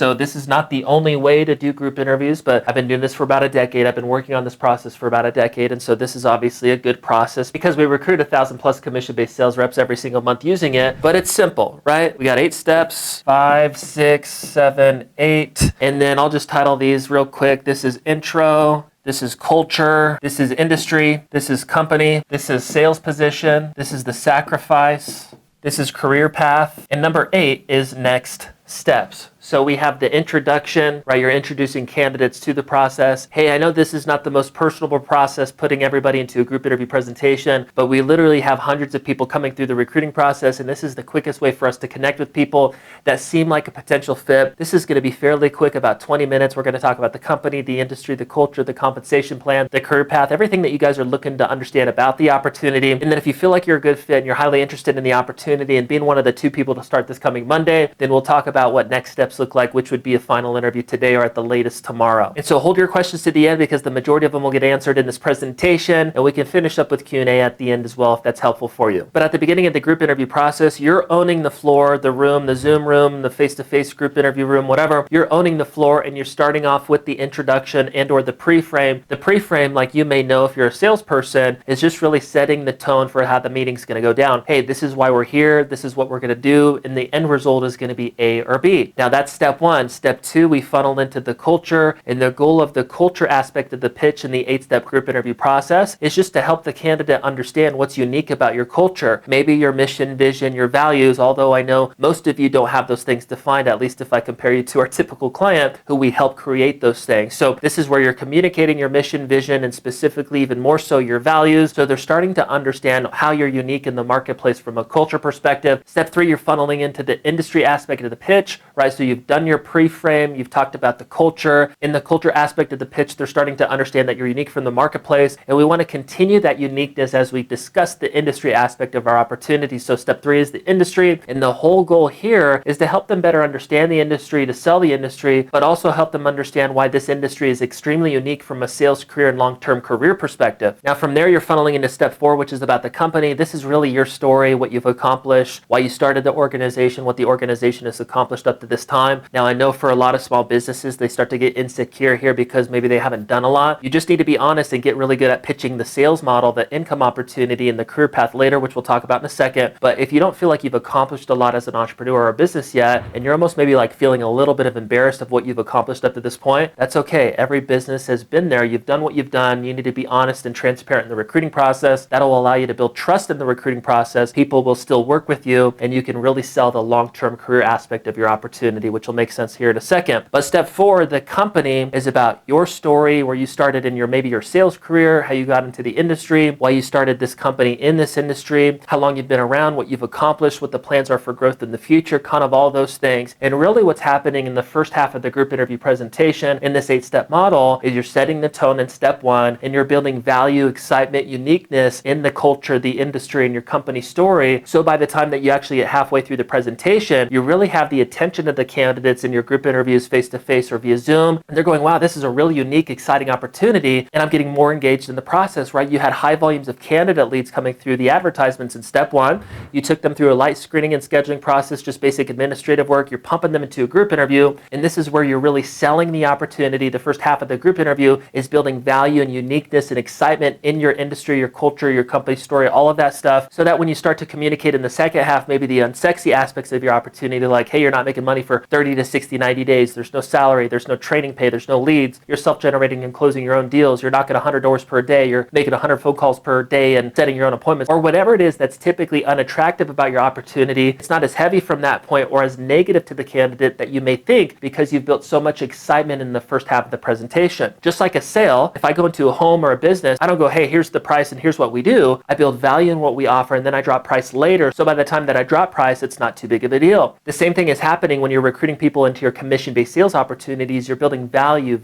So this is not the only way to do group interviews, but I've been doing this for about a decade. I've been working on this process for about a decade. And so this is obviously a good process because we recruit 1,000 plus commission-based sales reps every single month using it. But it's simple, right? We got 8 steps, 5, 6, 7, 8. And then I'll just title these real quick. This is intro. This is culture, this is industry, this is company, this is sales position, this is the sacrifice, this is career path, and number 8 is next steps. So we have the introduction, right? You're introducing candidates to the process. Hey, I know this is not the most personable process, putting everybody into a group interview presentation, but we literally have hundreds of people coming through the recruiting process, and this is the quickest way for us to connect with people that seem like a potential fit. This is going to be fairly quick, about 20 minutes. We're going to talk about the company, the industry, the culture, the compensation plan, the career path, everything that you guys are looking to understand about the opportunity. And then if you feel like you're a good fit and you're highly interested in the opportunity and being one of the 2 people to start this coming Monday, then we'll talk about what next steps look like, which would be a final interview today or at the latest tomorrow. And so hold your questions to the end because the majority of them will get answered in this presentation, and we can finish up with Q&A at the end as well if that's helpful for you. But at the beginning of the group interview process, you're owning the floor, the room, the Zoom room, the face-to-face group interview room, whatever. You're owning the floor, and you're starting off with the introduction and or the pre-frame. The pre-frame, like you may know if you're a salesperson, is just really setting the tone for how the meeting's going to go down. Hey, this is why we're here. This is what we're going to do. And the end result is going to be A or B. Now that's step 1. Step 2, we funnel into the culture, and the goal of the culture aspect of the pitch in the 8-step group interview process is just to help the candidate understand what's unique about your culture. Maybe your mission, vision, your values, although I know most of you don't have those things defined, at least if I compare you to our typical client who we help create those things. So this is where you're communicating your mission, vision, and specifically even more so your values. So they're starting to understand how you're unique in the marketplace from a culture perspective. Step 3, you're funneling into the industry aspect of the pitch, right? So you've done your pre-frame, you've talked about the culture. In the culture aspect of the pitch, they're starting to understand that you're unique from the marketplace, and we want to continue that uniqueness as we discuss the industry aspect of our opportunity. So step 3 is the industry, and the whole goal here is to help them better understand the industry, to sell the industry, but also help them understand why this industry is extremely unique from a sales career and long-term career perspective. Now from there, you're funneling into step 4, which is about the company. This is really your story, what you've accomplished, why you started the organization, what the organization has accomplished up to this time. Now I know for a lot of small businesses, they start to get insecure here because maybe they haven't done a lot. You just need to be honest and get really good at pitching the sales model, the income opportunity, and the career path later, which we'll talk about in a second. But if you don't feel like you've accomplished a lot as an entrepreneur or a business yet, and you're almost maybe like feeling a little bit of embarrassed of what you've accomplished up to this point, that's okay. Every business has been there. You've done what you've done. You need to be honest and transparent in the recruiting process. That'll allow you to build trust in the recruiting process. People will still work with you, and you can really sell the long-term career aspect of your opportunity, which will make sense here in a second. But step 4, the company, is about your story, where you started in maybe your sales career, how you got into the industry, why you started this company in this industry, how long you've been around, what you've accomplished, what the plans are for growth in the future, kind of all those things. And really what's happening in the first half of the group interview presentation in this 8-step model is you're setting the tone in step 1, and you're building value, excitement, uniqueness in the culture, the industry, and your company story. So by the time that you actually get halfway through the presentation, you really have the attention of the candidates in your group interviews face-to-face or via Zoom, and they're going, wow, this is a really unique, exciting opportunity, and I'm getting more engaged in the process, right? You had high volumes of candidate leads coming through the advertisements in step 1. You took them through a light screening and scheduling process, just basic administrative work. You're pumping them into a group interview, and this is where you're really selling the opportunity. The first half of the group interview is building value and uniqueness and excitement in your industry, your culture, your company story, all of that stuff, so that when you start to communicate in the second half, maybe the unsexy aspects of your opportunity, like, hey, you're not making money for 30 to 60, 90 days. There's no salary. There's no training pay. There's no leads. You're self-generating and closing your own deals. You're knocking 100 doors per day. You're making 100 phone calls per day and setting your own appointments, or whatever it is that's typically unattractive about your opportunity. It's not as heavy from that point or as negative to the candidate that you may think, because you've built so much excitement in the first half of the presentation. Just like a sale, if I go into a home or a business, I don't go, hey, here's the price and here's what we do. I build value in what we offer, and then I drop price later. So by the time that I drop price, it's not too big of a deal. The same thing is happening when you're recruiting people into your commission-based sales opportunities. You're building value,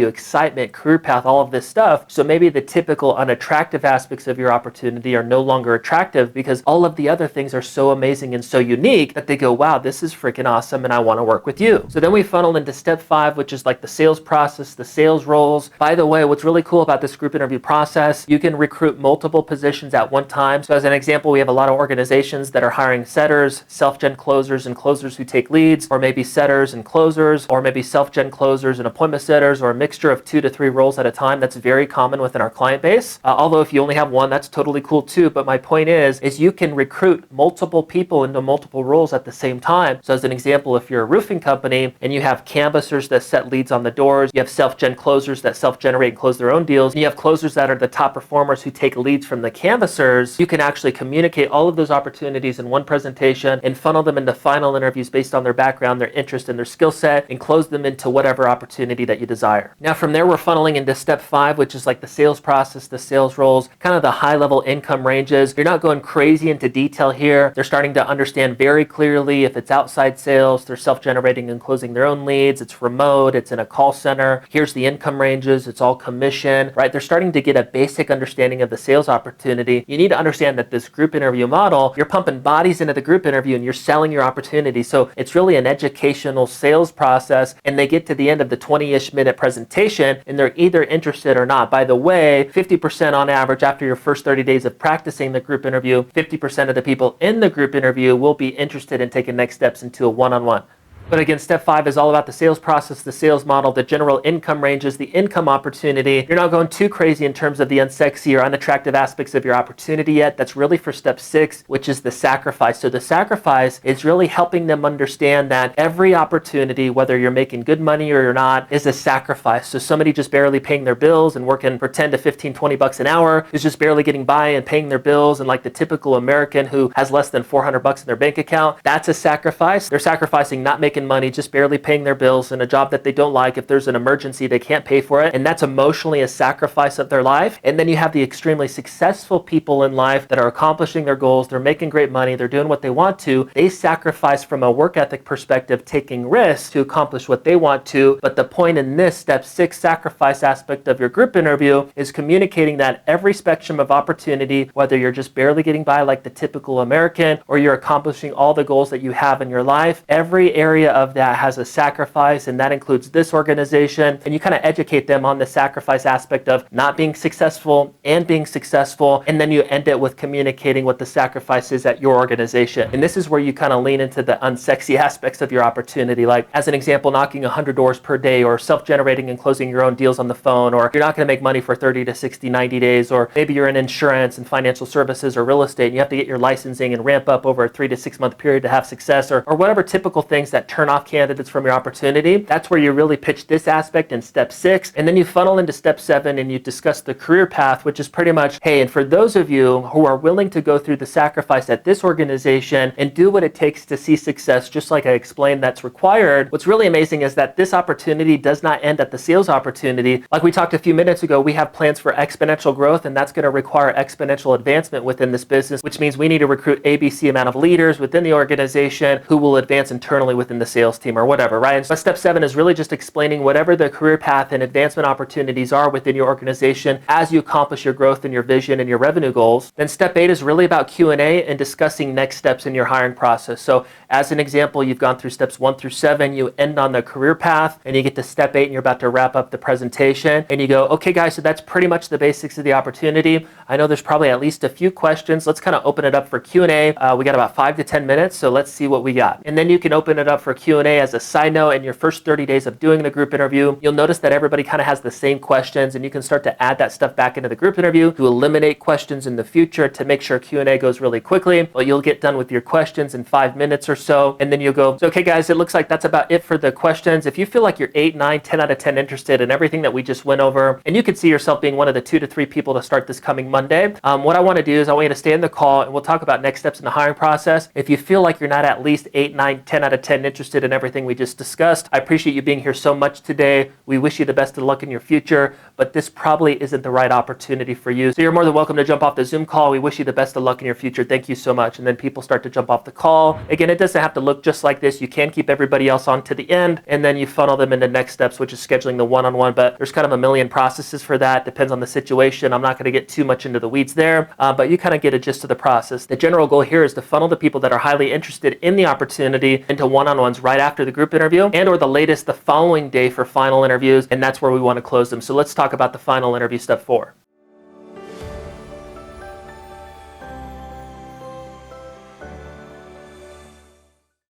excitement, career path, all of this stuff. So maybe the typical unattractive aspects of your opportunity are no longer attractive because all of the other things are so amazing and so unique that they go, wow, this is freaking awesome and I want to work with you. So then we funnel into step 5, which is like the sales process, the sales roles. By the way, what's really cool about this group interview process, you can recruit multiple positions at one time. So as an example, we have a lot of organizations that are hiring setters, self-gen closers, and closers who take leads. or maybe setters and closers, or maybe self-gen closers and appointment setters, or a mixture of 2 to 3 roles at a time. That's very common within our client base. Although if you only have one, that's totally cool too. But my point is you can recruit multiple people into multiple roles at the same time. So as an example, if you're a roofing company and you have canvassers that set leads on the doors, you have self-gen closers that self-generate and close their own deals, and you have closers that are the top performers who take leads from the canvassers, you can actually communicate all of those opportunities in one presentation and funnel them into final interviews based on their background, their interest, and their skill set, and close them into whatever opportunity that you desire. Now from there, we're funneling into step 5, which is like the sales process, the sales roles, kind of the high-level income ranges. You're not going crazy into detail here. They're starting to understand very clearly if it's outside sales, they're self-generating and closing their own leads, it's remote, it's in a call center, here's the income ranges, it's all commission, right? They're starting to get a basic understanding of the sales opportunity. You need to understand that this group interview model, you're pumping bodies into the group interview and you're selling your opportunity. So it's really an educational sales process, and they get to the end of the 20-ish minute presentation and they're either interested or not. By the way, 50% on average after your first 30 days of practicing the group interview, 50% of the people in the group interview will be interested in taking next steps into a one-on-one. But again, step 5 is all about the sales process, the sales model, the general income ranges, the income opportunity. You're not going too crazy in terms of the unsexy or unattractive aspects of your opportunity yet. That's really for step 6, which is the sacrifice. So the sacrifice is really helping them understand that every opportunity, whether you're making good money or you're not, is a sacrifice. So somebody just barely paying their bills and working for 10 to 15, 20 bucks an hour who's just barely getting by and paying their bills, and like the typical American who has less than 400 bucks in their bank account, that's a sacrifice. They're sacrificing not making money, just barely paying their bills in a job that they don't like. If there's an emergency, they can't pay for it, and that's emotionally a sacrifice of their life. And then you have the extremely successful people in life that are accomplishing their goals, they're making great money, they're doing what they want to. They sacrifice from a work ethic perspective, taking risks to accomplish what they want to. But the point in this step 6 sacrifice aspect of your group interview is communicating that every spectrum of opportunity, whether you're just barely getting by like the typical American or you're accomplishing all the goals that you have in your life, every area of that has a sacrifice, and that includes this organization. And you kind of educate them on the sacrifice aspect of not being successful and being successful, and then you end it with communicating what the sacrifice is at your organization. And this is where you kind of lean into the unsexy aspects of your opportunity, like as an example, knocking 100 doors per day, or self-generating and closing your own deals on the phone, or you're not going to make money for 30 to 60, 90 days, or maybe you're in insurance and financial services or real estate and you have to get your licensing and ramp up over a 3 to 6 month period to have success, or whatever typical things that turn off candidates from your opportunity. That's where you really pitch this aspect in step 6, and then you funnel into step 7 and you discuss the career path, which is pretty much, hey, and for those of you who are willing to go through the sacrifice at this organization and do what it takes to see success, just like I explained that's required, what's really amazing is that this opportunity does not end at the sales opportunity. Like we talked a few minutes ago, we have plans for exponential growth, and that's going to require exponential advancement within this business, which means we need to recruit ABC amount of leaders within the organization who will advance internally within the sales team or whatever, right? But step 7 is really just explaining whatever the career path and advancement opportunities are within your organization as you accomplish your growth and your vision and your revenue goals. Then step 8 is really about Q&A and discussing next steps in your hiring process. So as an example, you've gone through steps 1 through 7, you end on the career path, and you get to step 8 and you're about to wrap up the presentation, and you go, okay guys, so that's pretty much the basics of the opportunity. I know there's probably at least a few questions. Let's kind of open it up for Q&A. We got about 5 to 10 minutes, so let's see what we got. And then you can open it up for Q&A. As a side note, in your first 30 days of doing the group interview, you'll notice that everybody kind of has the same questions, and you can start to add that stuff back into the group interview to eliminate questions in the future to make sure Q&A goes really quickly. But you'll get done with your questions in 5 minutes or so, and then you'll go, so, okay guys, it looks like that's about it for the questions. If you feel like you're 8, 9, 10 out of 10 interested in everything that we just went over, and you could see yourself being one of the 2 to 3 people to start this coming Monday, what I want to do is I want you to stay in the call and we'll talk about next steps in the hiring process. If you feel like you're not at least 8, 9, 10 out of 10 interested in everything we just discussed, I appreciate you being here so much today. We wish you the best of luck in your future, but this probably isn't the right opportunity for you. So you're more than welcome to jump off the Zoom call. We wish you the best of luck in your future. Thank you so much. And then people start to jump off the call. Again, it doesn't have to look just like this. You can keep everybody else on to the end, and then you funnel them into next steps, which is scheduling the one-on-one. But there's kind of a million processes for that. Depends on the situation. I'm not going to get too much into the weeds there, but you kind of get a gist of the process. The general goal here is to funnel the people that are highly interested in the opportunity into one-on-ones right after the group interview, and or the latest the following day for final interviews, and that's where we want to close them. So let's talk about the final interview, step 4.